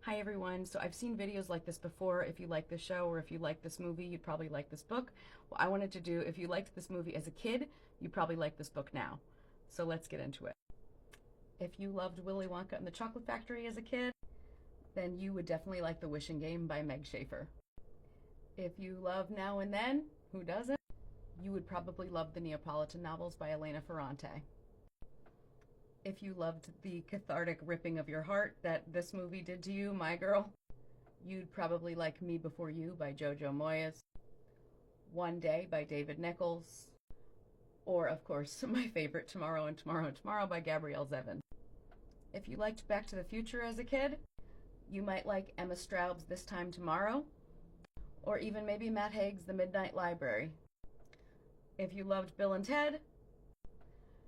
Hi everyone. So I've seen videos like this before. If you like this show or if you like this movie, you'd probably like this book. Well, I wanted to do, if you liked this movie as a kid, you probably like this book now. So let's get into it. If you loved Willy Wonka and the Chocolate Factory as a kid, then you would definitely like The Wishing Game by Meg Schaefer. If you love Now and Then, who doesn't? You would probably love the Neapolitan novels by Elena Ferrante. If you loved the cathartic ripping of your heart that this movie did to you, my girl, you'd probably like Me Before You by Jojo Moyes, One Day by David Nichols, or, of course, my favorite, Tomorrow and Tomorrow and Tomorrow by Gabrielle Zevin. If you liked Back to the Future as a kid, you might like Emma Straub's This Time Tomorrow, or even maybe Matt Haig's The Midnight Library. If you loved Bill and Ted,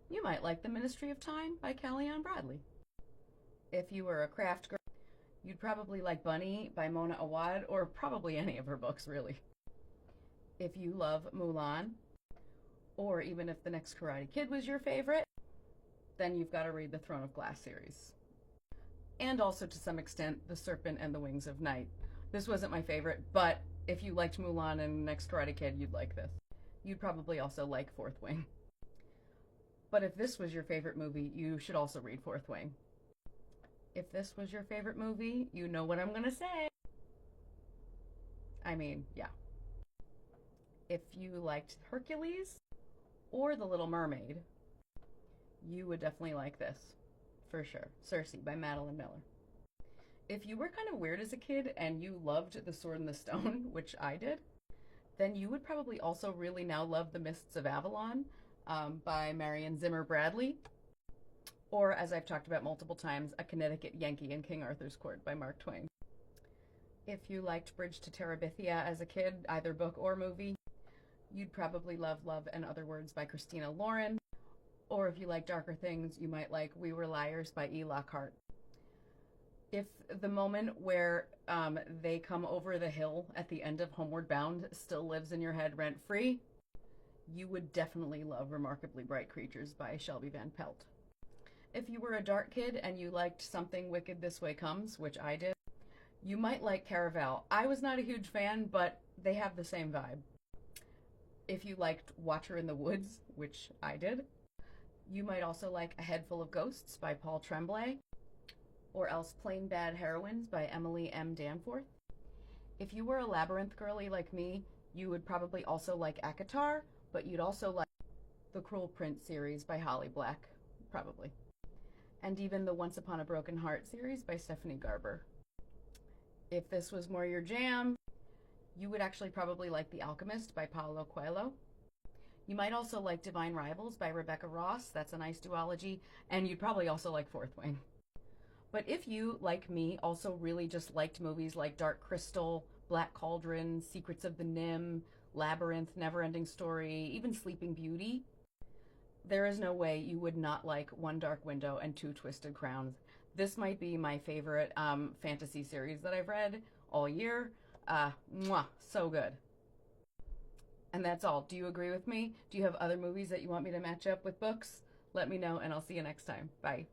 you might like The Ministry of Time by Kellyanne Bradley. If you were a craft girl, you'd probably like Bunny by Mona Awad, or probably any of her books, really. If you love Mulan, or even if The Next Karate Kid was your favorite, then you've got to read the Throne of Glass series. And also, to some extent, The Serpent and the Wings of Night. This wasn't my favorite, but if you liked Mulan and Next Karate Kid, you'd like this. You'd probably also like Fourth Wing. But if this was your favorite movie, you should also read Fourth Wing. If this was your favorite movie, you know what I'm gonna say. I mean, yeah. If you liked Hercules or The Little Mermaid, you would definitely like this, for sure. Circe by Madeline Miller. If you were kind of weird as a kid and you loved The Sword and the Stone, which I did, then you would probably also really now love The Mists of Avalon by Marion Zimmer Bradley, or, as I've talked about multiple times, A Connecticut Yankee in King Arthur's Court by Mark Twain. If you liked Bridge to Terabithia as a kid, either book or movie, you'd probably love Love and Other Words by Christina Lauren, or if you like darker things, you might like We Were Liars by E. Lockhart. If the moment where they come over the hill at the end of Homeward Bound still lives in your head rent-free, you would definitely love Remarkably Bright Creatures by Shelby Van Pelt. If you were a dark kid and you liked Something Wicked This Way Comes, which I did, you might like Caraval. I was not a huge fan, but they have the same vibe. If you liked Watcher in the Woods, which I did, you might also like A Head Full of Ghosts by Paul Tremblay, or else Plain Bad Heroines by Emily M. Danforth. If you were a Labyrinth girly like me, you would probably also like ACOTAR, but you'd also like the Cruel Prince series by Holly Black, probably. And even the Once Upon a Broken Heart series by Stephanie Garber. If this was more your jam, you would actually probably like The Alchemist by Paulo Coelho. You might also like Divine Rivals by Rebecca Ross. That's a nice duology. And you'd probably also like Fourth Wing. But if you, like me, also really just liked movies like Dark Crystal, Black Cauldron, Secrets of the Nim, Labyrinth, Neverending Story, even Sleeping Beauty, there is no way you would not like One Dark Window and Two Twisted Crowns. This might be my favorite fantasy series that I've read all year. So good. And that's all. Do you agree with me? Do you have other movies that you want me to match up with books? Let me know, and I'll see you next time. Bye.